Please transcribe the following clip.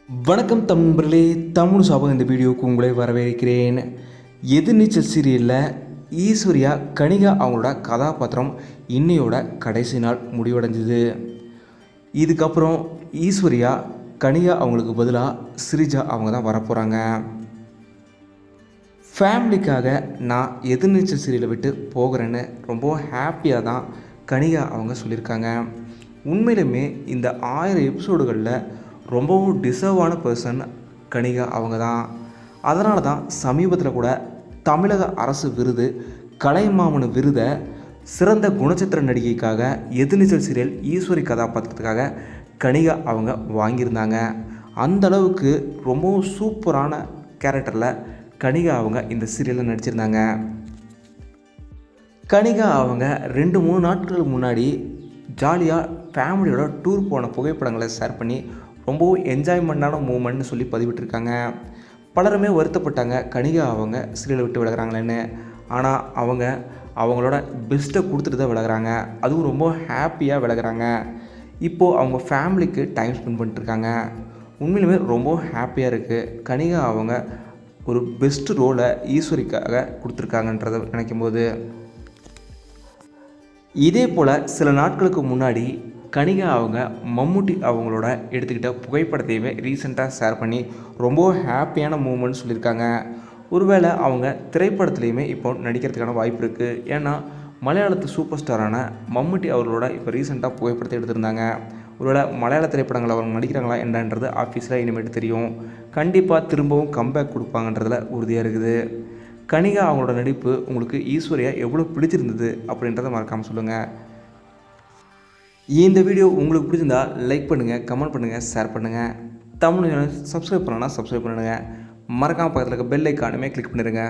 வணக்கம் நண்பர்களே, தமிழ் சாபம் இந்த வீடியோவுக்கு உங்களை வரவேற்கிறேன். எதிர்நீச்சல் சீரியலில் ஈஸ்வரியா கனிகா அவங்களோட கதாபாத்திரம் இன்னையோட கடைசி நாள் முடிவடைஞ்சுது. இதுக்கப்புறம் ஈஸ்வரியா கனிகா அவங்களுக்கு பதிலாக ஸ்ரீஜா அவங்க தான் வரப்போகிறாங்க. ஃபேமிலிக்காக நான் எதிர்நீச்சல் சீரியலை விட்டு போகிறேன்னு ரொம்ப ஹாப்பியாக தான் கனிகா அவங்க சொல்லியிருக்காங்க. உண்மையிலுமே இந்த 1000 எபிசோடுகளில் ரொம்பவும் டிசர்வான பர்சன் கனிகா அவங்க தான். அதனால தான் சமீபத்தில் கூட தமிழக அரசு விருது கலைமாமணி விருதை சிறந்த குணச்சித்திர நடிகைக்காக எதிர்நீச்சல் சீரியல் ஈஸ்வரி கதாபாத்திரத்துக்காக கனிகா அவங்க வாங்கியிருந்தாங்க. அந்தளவுக்கு ரொம்பவும் சூப்பரான கேரக்டரில் கனிகா அவங்க இந்த சீரியலில் நடிச்சிருந்தாங்க. கனிகா அவங்க 2-3 நாட்களுக்கு முன்னாடி ஜாலியாக ஃபேமிலியோட டூர் போன புகைப்படங்களை ஷேர் பண்ணி ரொம்பவும் என்ஜாய்மெண்ட்டான மூமெண்ட்னு சொல்லி பதிவிட்டிருக்காங்க. பலருமே வருத்தப்பட்டாங்க கனிகா அவங்க சீரியலை விட்டு விலகிறாங்களேன்னு. ஆனால் அவங்க அவங்களோட பெஸ்ட்டை கொடுத்துட்டு தான் விலகிறாங்க. அதுவும் ரொம்ப ஹாப்பியாக விலகிறாங்க. இப்போது அவங்க ஃபேமிலிக்கு டைம் ஸ்பெண்ட் பண்ணிட்டுருக்காங்க. உண்மையிலுமே ரொம்ப ஹாப்பியாக இருக்குது. கனிகா அவங்க ஒரு பெஸ்ட் ரோலை ஈஸ்வரிக்காக கொடுத்துருக்காங்கன்றதை நினைக்கும்போது. இதே போல் சில நாட்களுக்கு முன்னாடி கனிகா அவங்க மம்முட்டி அவங்களோட எடுத்துக்கிட்ட புகைப்படத்தையுமே ரீசெண்டாக ஷேர் பண்ணி ரொம்ப ஹாப்பியான மூமெண்ட் சொல்லியிருக்காங்க. ஒருவேளை அவங்க திரைப்படத்துலேயுமே இப்போ நடிக்கிறதுக்கான வாய்ப்பு இருக்குது. ஏன்னா மலையாளத்து சூப்பர் ஸ்டாரான மம்முட்டி அவர்களோட இப்போ ரீசெண்டாக புகைப்படத்தை எடுத்திருந்தாங்க. ஒருவேளை மலையாள திரைப்படங்கள் அவங்க நடிக்கிறாங்களா என்னன்றது ஆஃபீஸில் இனிமேட்டு தெரியும். கண்டிப்பாக திரும்பவும் கம்பேக் கொடுப்பாங்கன்றதில் உறுதியாக இருக்குது. கனிகா அவங்களோட நடிப்பு உங்களுக்கு ஈஸ்வரியா எவ்வளோ பிடிச்சிருந்தது அப்படின்றத மறக்காமல் சொல்லுங்கள். இந்த வீடியோ உங்களுக்கு பிடிச்சிருந்தா லைக் பண்ணுங்கள், கமெண்ட் பண்ணுங்கள், ஷேர் பண்ணுங்கள். தமிழ் சேனல் சப்ஸ்கிரைப் பண்ணணும்னா சப்ஸ்கிரைப் பண்ணுங்கள். மறக்காமல் பக்கத்தில் இருக்க பெல் ஐக்கானுமே கிளிக் பண்ணிடுங்க.